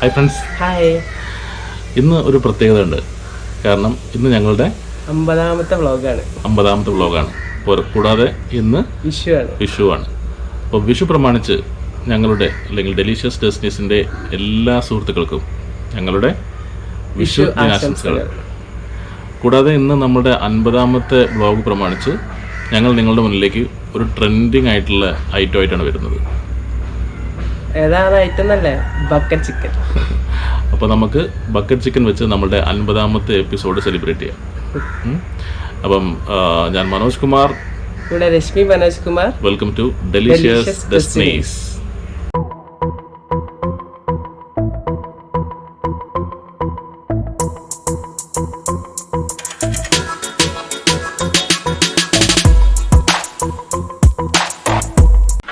Hi friends. Hi. ഇന്ന് ഒരു പ്രത്യേകത ഉണ്ട്. കാരണം ഇന്ന് ഞങ്ങളുടെ 50ാമത്തെ വ്ളോഗാണ്. കൂടാതെ ഇന്ന് വിഷുവാണ്. അപ്പോൾ വിഷു പ്രമാണിച്ച് ഞങ്ങളുടെ അല്ലെങ്കിൽ ഡെലീഷ്യസ് ഡെസ്റ്റിനീസിൻ്റെ എല്ലാ സുഹൃത്തുക്കൾക്കും ഞങ്ങളുടെ വിഷു ദിനാശംസകൾ. കൂടാതെ ഇന്ന് നമ്മുടെ 50ാമത്തെ വ്ളോഗ് പ്രമാണിച്ച് ഞങ്ങൾ നിങ്ങളുടെ മുന്നിലേക്ക് ഒരു ട്രെൻഡിങ് ആയിട്ടുള്ള ഐറ്റമായിട്ടാണ് വരുന്നത്. ഏതാണ് ഐറ്റം എന്നല്ലേ? Bucket chicken. അപ്പോൾ നമുക്ക് ബക്കറ്റ് ചിക്കൻ വെച്ച് നമ്മുടെ 50ാമത്തെ എപ്പിസോഡ് സെലിബ്രേറ്റ് ചെയ്യാം. അപ്പം ഞാൻ മനോജ് കുമാർ, ഇവിടെ Reshmi Manoj Kumar. Welcome to delicious destinies.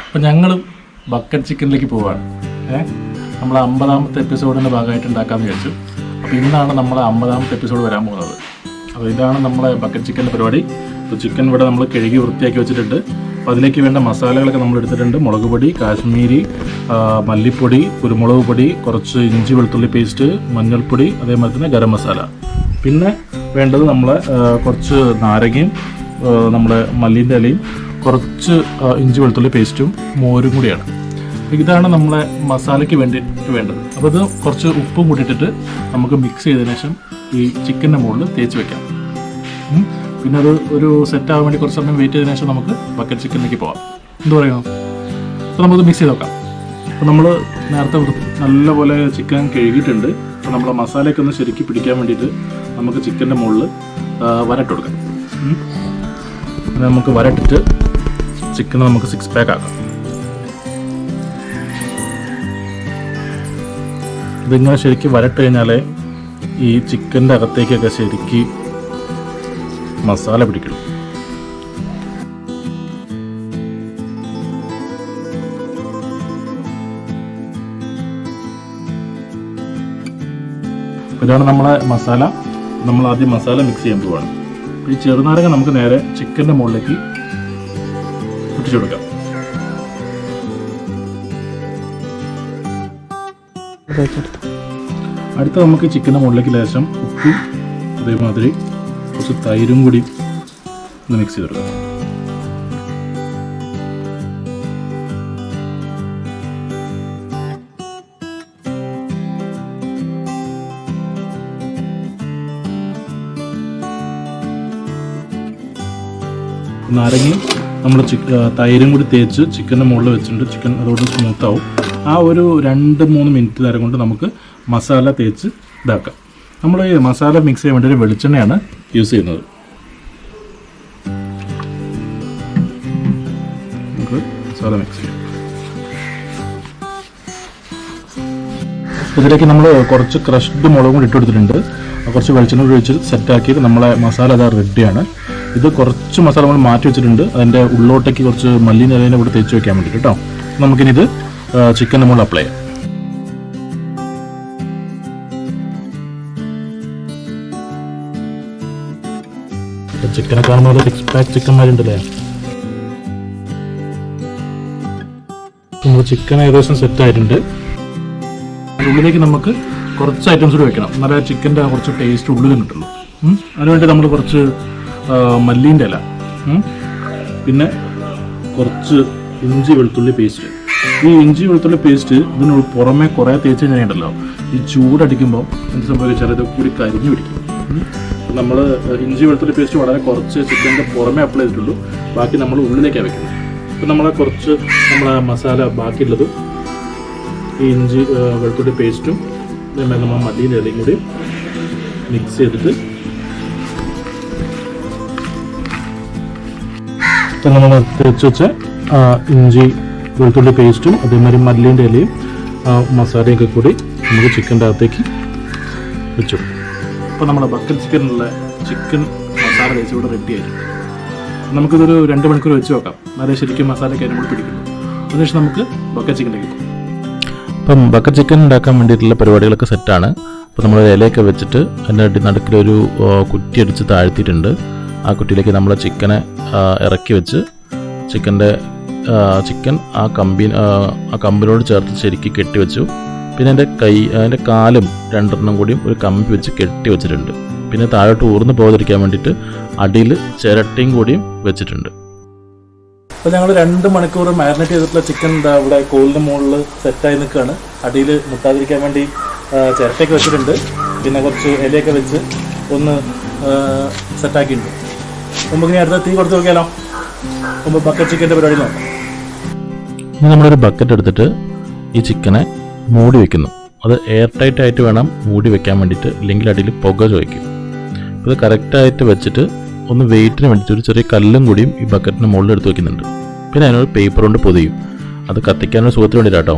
അപ്പം ഞങ്ങളും ബക്കറ്റ് ചിക്കനിലേക്ക് പോവാണ്. നമ്മൾ 50ാമത്തെ എപ്പിസോഡിൻ്റെ ഭാഗമായിട്ട് ഉണ്ടാക്കാമെന്ന് വിചാരിച്ചു. അപ്പോൾ ഇന്നാണ് നമ്മളെ 50ാമത്തെ എപ്പിസോഡ് വരാൻ പോകുന്നത്. അപ്പോൾ ഇതാണ് നമ്മളെ ബക്കറ്റ് ചിക്കൻ്റെ പരിപാടി. അപ്പോൾ ചിക്കൻ ഇവിടെ നമ്മൾ കഴുകി വൃത്തിയാക്കി വെച്ചിട്ടുണ്ട്. അപ്പോൾ അതിലേക്ക് വേണ്ട മസാലകളൊക്കെ നമ്മൾ എടുത്തിട്ടുണ്ട്. മുളക് പൊടി, കാശ്മീരി മല്ലിപ്പൊടി, കുരുമുളക് പൊടി, കുറച്ച് ഇഞ്ചി വെളുത്തുള്ളി പേസ്റ്റ്, മഞ്ഞൾപ്പൊടി, അതേമാതിരി തന്നെ ഗരം മസാല. പിന്നെ വേണ്ടത് നമ്മളെ കുറച്ച് നാരങ്ങയും നമ്മുടെ മല്ലിൻ്റെ ഇലയും കുറച്ച് ഇഞ്ചി വെളുത്തുള്ളി പേസ്റ്റും മോരും കൂടിയാണ്. ഇതാണ് നമ്മളെ മസാലയ്ക്ക് വേണ്ടത്. അപ്പോൾ ഇത് കുറച്ച് ഉപ്പും കൂട്ടിയിട്ടിട്ട് നമുക്ക് മിക്സ് ചെയ്തതിനു ശേഷം ഈ ചിക്കൻ്റെ മുകളിൽ തേച്ച് വെക്കാം. പിന്നെ അത് ഒരു സെറ്റ് ആവാൻ വേണ്ടി കുറച്ച് സമയം വെയിറ്റ് ചെയ്തതിനു ശേഷം നമുക്ക് ബക്കറ്റ് ചിക്കനിലേക്ക് പോകാം. എന്ത് പറയുന്നു? അപ്പോൾ നമുക്ക് മിക്സ് ചെയ്ത് നോക്കാം. അപ്പോൾ നമ്മൾ നേരത്തെ നല്ലപോലെ ചിക്കൻ കഴുകിയിട്ടുണ്ട്. അപ്പോൾ നമ്മളെ മസാലയൊക്കെ ഒന്ന് ശരിക്കും പിടിക്കാൻ വേണ്ടിയിട്ട് നമുക്ക് ചിക്കൻ്റെ മുകളിൽ വരട്ട് കൊടുക്കാം. നമുക്ക് വരട്ടിട്ട് ചിക്കൻ നമുക്ക് 6 പാക്ക് ആക്കാം. ഇതിങ്ങനെ ശരിക്കും വരട്ട് കഴിഞ്ഞാലേ ഈ ചിക്കൻ്റെ അകത്തേക്കൊക്കെ ശരിക്ക് മസാല പിടിക്കണം. ഇതാണ് നമ്മളെ മസാല. നമ്മൾ ആദ്യം മസാല മിക്സ് ചെയ്യാൻ പോവാണ്. ഈ ചെറുനാരങ്ങ നമുക്ക് നേരെ ചിക്കൻ്റെ മുകളിലേക്ക് പൊട്ടിച്ചു കൊടുക്കാം. അടുത്ത നമുക്ക് ചിക്കൻ്റെ മുകളിലേക്ക് ലേശം ഉപ്പും അതേമാതിരി കുറച്ച് തൈരും കൂടി ഒന്ന് മിക്സ് ചെയ്തെടുക്കാം. നാരങ്ങയും നമ്മൾ തൈരും കൂടി തേച്ച് ചിക്കൻ്റെ മുകളിൽ വെച്ചിട്ടുണ്ട്. ചിക്കൻ അതോടെ സ്മൂത്താവും. ആ ഒരു 2-3 മിനിറ്റ് നേരം കൊണ്ട് നമുക്ക് മസാല തേച്ച് ഇതാക്കാം. നമ്മൾ ഈ മസാല മിക്സ് ചെയ്യാൻ വേണ്ടി ഒരു വെളിച്ചെണ്ണയാണ് യൂസ് ചെയ്യുന്നത്. നമുക്ക് മസാല മിക്സ് ചെയ്യാം. ഇതിലേക്ക് നമ്മൾ കുറച്ച് ക്രഷ്ഡ് മുളകും കൂടി ഇട്ടെടുത്തിട്ടുണ്ട്. കുറച്ച് വെളിച്ചെണ്ണ കൂടി ഒഴിച്ച് സെറ്റാക്കിയിട്ട് നമ്മളെ മസാല അതാ റെഡിയാണ്. ഇത് കുറച്ച് മസാല നമ്മൾ മാറ്റി വെച്ചിട്ടുണ്ട്. അതിൻ്റെ ഉള്ളോട്ടേക്ക് കുറച്ച് മല്ലിൻ്റെ ഇലേനെ കൂടി തേച്ച് വെക്കാൻ വേണ്ടിയിട്ട് കേട്ടോ. നമുക്കിനി ഇത് ചിക്കൻ നമ്മൾ അപ്ലൈ ചെയ്യാം. ചിക്കനെ കാണുമ്പോൾ 6 പാക്ക് ചിക്കന്മാരുണ്ടല്ലേ. നമ്മൾ ചിക്കൻ ഏകദേശം സെറ്റ് ആയിട്ടുണ്ട്. ഉള്ളിലേക്ക് നമുക്ക് കുറച്ച് ഐറ്റംസ് കൂടി വെക്കണം. എന്നാലേ ചിക്കൻ്റെ കുറച്ച് ടേസ്റ്റ് ഉള്ളിലും കിട്ടുള്ളൂ. അതിനുവേണ്ടി നമ്മൾ കുറച്ച് മല്ലീൻ്റെ ഇല, പിന്നെ കുറച്ച് ഇഞ്ചി വെളുത്തുള്ളി പേസ്റ്റ്. ഈ ഇഞ്ചി വെളുത്തുള്ളി പേസ്റ്റ് ഇതിന് പുറമെ കുറേ തേച്ച് കഴിഞ്ഞിട്ടുണ്ടല്ലോ, ഈ ചൂടടിക്കുമ്പോൾ എന്ത് സംഭവിച്ചാൽ ഇത് കൂടി കരിഞ്ഞു പിടിക്കും. നമ്മൾ ഇഞ്ചി വെളുത്തുള്ളി പേസ്റ്റ് വളരെ കുറച്ച് ചിക്കൻ്റെ പുറമെ അപ്ലൈ ചെയ്തിട്ടുള്ളൂ. ബാക്കി നമ്മൾ ഉള്ളിലേക്കാണ് വെക്കുന്നത്. അപ്പം നമ്മളെ കുറച്ച് നമ്മളെ മസാല ബാക്കിയുള്ളത് ഈ ഇഞ്ചി വെളുത്തുള്ളി പേസ്റ്റും അതേമാതിരി നമ്മൾ മല്ലിയുടെ ഇലയും കൂടി മിക്സ് ചെയ്തിട്ട് നമ്മൾ തേച്ച് വെച്ച ഇഞ്ചി വെളുത്തുള്ളി പേസ്റ്റും അതേമാതിരി മല്ലിൻ്റെ ഇലയും മസാലയൊക്കെ കൂടി നമുക്ക് ചിക്കൻ്റെ അകത്തേക്ക് വെച്ചു. അപ്പോൾ നമ്മുടെ ബക്കറ്റ് ചിക്കനുള്ള ചിക്കൻ മസാല തേച്ച് ഇവിടെ റെഡി ആയിട്ടുണ്ട്. നമുക്കിതൊരു 2 മണിക്കൂർ വെച്ച് നോക്കാം. എന്നാലേ ശരിക്കും മസാലയ്ക്ക് അതിനും കൂടി പിടിക്കുന്നു. അതിനുശേഷം നമുക്ക് ബക്കറ്റ് ചിക്കനിലേക്ക് പോകും. അപ്പം ബക്കറ്റ് ചിക്കൻ ഉണ്ടാക്കാൻ വേണ്ടിയിട്ടുള്ള പരിപാടികളൊക്കെ സെറ്റാണ്. അപ്പോൾ നമ്മൾ ഇലയൊക്കെ വെച്ചിട്ട് അതിൻ്റെ നടുക്കിലൊരു കുറ്റി അടിച്ച് താഴ്ത്തിയിട്ടുണ്ട്. ആ കുറ്റിയിലേക്ക് നമ്മൾ ചിക്കനെ ഇറക്കി വെച്ച് ചിക്കൻ ആ കമ്പിനോട് ചേർത്ത് ശരിക്കും കെട്ടിവെച്ചു. പിന്നെ അതിൻ്റെ കാലും രണ്ടെണ്ണം കൂടിയും ഒരു കമ്പി വെച്ച് കെട്ടി വെച്ചിട്ടുണ്ട്. പിന്നെ താഴോട്ട് ഊർന്ന് പോകാതിരിക്കാൻ വേണ്ടിയിട്ട് അടിയിൽ ചിരട്ടയും കൂടിയും വെച്ചിട്ടുണ്ട്. അപ്പോൾ ഞങ്ങൾ 2 മണിക്കൂർ മാരിനേറ്റ് ചെയ്തിട്ടുള്ള ചിക്കൻ ഇവിടെ കോളിൻ്റെ മുകളിൽ സെറ്റായി നിൽക്കുകയാണ്. അടിയിൽ മുട്ടാതിരിക്കാൻ വേണ്ടി ചിരട്ടയൊക്കെ വെച്ചിട്ടുണ്ട്. പിന്നെ കുറച്ച് ഇലയൊക്കെ വെച്ച് ഒന്ന് സെറ്റാക്കിയിട്ടുണ്ട്. മുമ്പ് ഇനി അടുത്ത തീ കൊടുത്ത് നോക്കിയാലോ? മുമ്പ് ബക്കറ്റ് ചിക്കൻ്റെ പരിപാടി നോക്കാം. ഇനി നമ്മളൊരു ബക്കറ്റ് എടുത്തിട്ട് ഈ ചിക്കനെ മൂടി വെക്കുന്നു. അത് എയർ ടൈറ്റ് ആയിട്ട് വേണം മൂടി വെക്കാൻ വേണ്ടിയിട്ട്, ഇല്ലെങ്കിൽ അടിയിൽ പുക ചോദിക്കും. ഇത് കറക്റ്റായിട്ട് വെച്ചിട്ട് ഒന്ന് വെയിറ്റിന് വേണ്ടിയിട്ട് ഒരു ചെറിയ കല്ലും കൂടിയും ഈ ബക്കറ്റിന് മുകളിൽ എടുത്ത് വെക്കുന്നുണ്ട്. പിന്നെ അതിനൊരു പേപ്പർ കൊണ്ട് പൊതിയും. അത് കത്തിക്കാനൊരു സുഖത്തിന് വേണ്ടിയിട്ടാട്ടോ.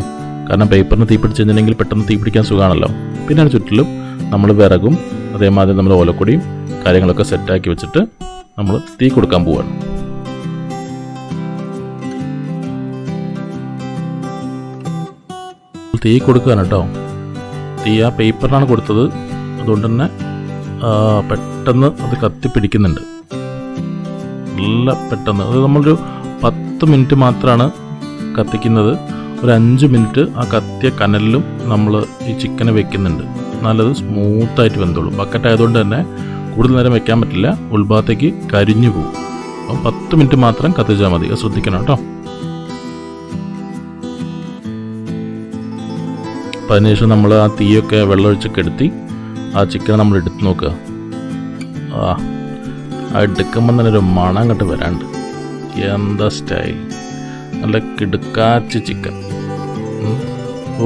കാരണം പേപ്പറിന് തീ പിടിച്ച് കഴിഞ്ഞിട്ടുണ്ടെങ്കിൽ പെട്ടെന്ന് തീ പിടിക്കാൻ സുഖമാണല്ലോ. പിന്നെ അതിന് ചുറ്റിലും നമ്മൾ വിറകും അതേമാതിരി നമ്മൾ ഓലക്കൊടിയും കാര്യങ്ങളൊക്കെ സെറ്റാക്കി വെച്ചിട്ട് നമ്മൾ തീ കൊടുക്കാൻ പോവുകയാണ്. തീ കൊടുക്കുകയാണ് കേട്ടോ. തീ ആ പേപ്പറിനാണ് കൊടുത്തത്. അതുകൊണ്ട് തന്നെ പെട്ടെന്ന് അത് കത്തിപ്പിടിക്കുന്നുണ്ട്. നല്ല പെട്ടെന്ന്. അത് നമ്മളൊരു 10 മിനിറ്റ് മാത്രമാണ് കത്തിക്കുന്നത്. ഒരു 5 മിനിറ്റ് ആ കത്തിയ കനലിലും നമ്മൾ ഈ ചിക്കനെ വെക്കുന്നുണ്ട്. നല്ലത് സ്മൂത്തായിട്ട് വെന്തോളൂ. ബക്കറ്റ് ആയതുകൊണ്ട് തന്നെ കൂടുതൽ നേരം വെക്കാൻ പറ്റില്ല, ഉൾഭാഗത്തേക്ക് കരിഞ്ഞു പോകും. അപ്പം 10 മിനിറ്റ് മാത്രം കത്തിച്ചാൽ മതി. അത് ശ്രദ്ധിക്കണം കേട്ടോ. അപ്പം അതിനുശേഷം നമ്മൾ ആ തീയൊക്കെ വെള്ളമൊഴിച്ച് കെടുത്തി ആ ചിക്കൻ നമ്മൾ എടുത്ത് നോക്കുക. ആ എടുക്കുമ്പോൾ തന്നെ ഒരു മണം അങ്ങോട്ട് വരാണ്ട്. എന്താ സ്റ്റൈൽ! നല്ല കിടുക്കാച്ച് ചിക്കൻ,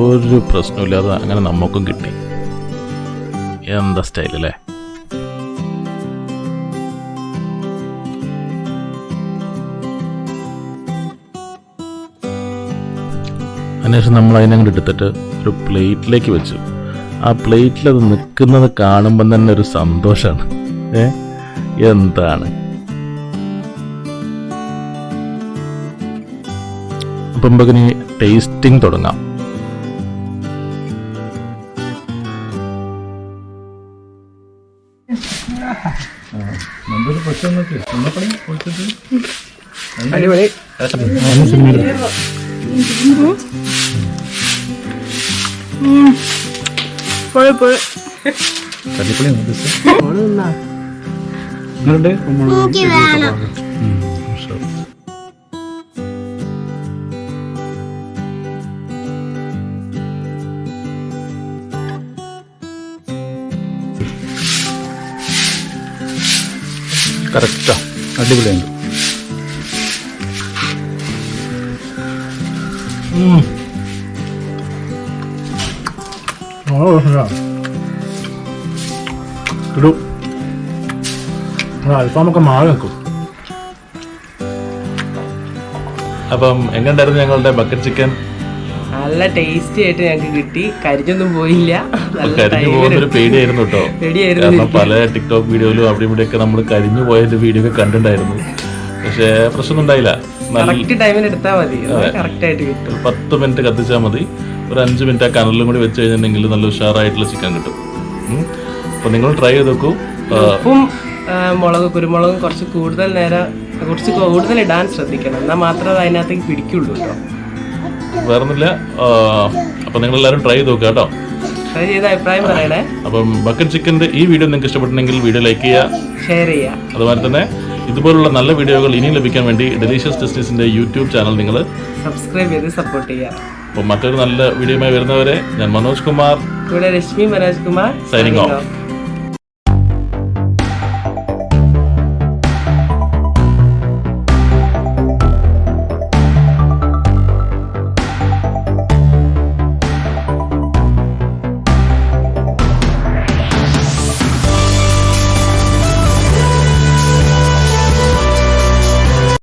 ഒരു പ്രശ്നമില്ലാതെ അങ്ങനെ നമുക്കും കിട്ടി. എന്താ സ്റ്റൈൽ അല്ലേ? അതിനുശേഷം നമ്മൾ അതിനങ്ങോട്ട് എടുത്തിട്ട് ഒരു പ്ലേറ്റിലേക്ക് വെച്ചു. ആ പ്ലേറ്റിൽ അത് നിൽക്കുന്നത് കാണുമ്പം തന്നെ ഒരു സന്തോഷമാണ്. എന്താണ്! അപ്പം നമുക്കിനി ടേസ്റ്റിംഗ് തുടങ്ങാം. അടിപൊളി. കറക്റ്റാ, അടിപൊളിയുണ്ട്. ഒരു അൽഫാമൊക്കെ മാറി നിൽക്കും. അപ്പം എങ്ങനെയുണ്ടായിരുന്നു ഞങ്ങളുടെ ബക്കറ്റ് ചിക്കൻ? നല്ല ടേസ്റ്റി ആയിട്ട് ഞങ്ങൾക്ക് കിട്ടി. കരിഞ്ഞൊന്നും പോയില്ല. കരിഞ്ഞു പോകുന്നൊരു പേടിയായിരുന്നു കേട്ടോ. കാരണം പല ടിക്ടോക്ക് വീഡിയോയിലും അവിടെ ഇവിടെയൊക്കെ നമ്മൾ കരിഞ്ഞു പോയതിന്റെ വീഡിയോ ഒക്കെ കണ്ടിട്ടുണ്ടായിരുന്നു. പക്ഷേ പ്രശ്നമൊന്നും ഉണ്ടായില്ല. ടൈമിന് എടുത്താൽ മതി, കറക്റ്റ് ആയിട്ട് കിട്ടും. 10 മിനിറ്റ് കത്തിച്ചാൽ മതി. ഒരു 5 മിനിറ്റ് ആ കനലിലും കൂടി വെച്ച് കഴിഞ്ഞിട്ടുണ്ടെങ്കിൽ നല്ല ഉഷാറായിട്ടുള്ള ചിക്കൻ കിട്ടും. അപ്പോൾ നിങ്ങൾ ട്രൈ ചെയ്ത് നോക്കൂ. ഉപ്പും കുരുമുളകും കുറച്ച് കൂടുതൽ ഇടാൻ ശ്രദ്ധിക്കണം. എന്നാൽ മാത്രമേ അത് അതിനകത്തേക്ക് പിടിക്കുള്ളൂ കേട്ടോ. വേറൊന്നുമില്ല. അപ്പം നിങ്ങളെല്ലാവരും ട്രൈ ചെയ്ത് നോക്കുക കേട്ടോ. ട്രൈ ചെയ്ത് അഭിപ്രായം പറയണേ. അപ്പം ബക്കറ്റ് ചിക്കൻ്റെ ഈ വീഡിയോ നിങ്ങൾക്ക് ഇഷ്ടപ്പെട്ടിട്ടുണ്ടെങ്കിൽ വീഡിയോ ലൈക്ക് ചെയ്യുക, ഷെയർ ചെയ്യുക. അതുപോലെ തന്നെ ഇതുപോലുള്ള നല്ല വീഡിയോകൾ ഇനിയും ലഭിക്കാൻ വേണ്ടി ഡെലീഷ്യസ് ടെസ്റ്റീസിൻ്റെ യൂട്യൂബ് ചാനൽ നിങ്ങൾ സബ്സ്ക്രൈബ് ചെയ്ത് സപ്പോർട്ട് ചെയ്യുക. അപ്പോൾ മറ്റൊരു നല്ല വീഡിയോയുമായി വരുന്നവരെ ഞാൻ മനോജ് കുമാർ, ഇവിടെ രശ്മി മനോജ് കുമാർ, സൈനിങ് ഓഫ്.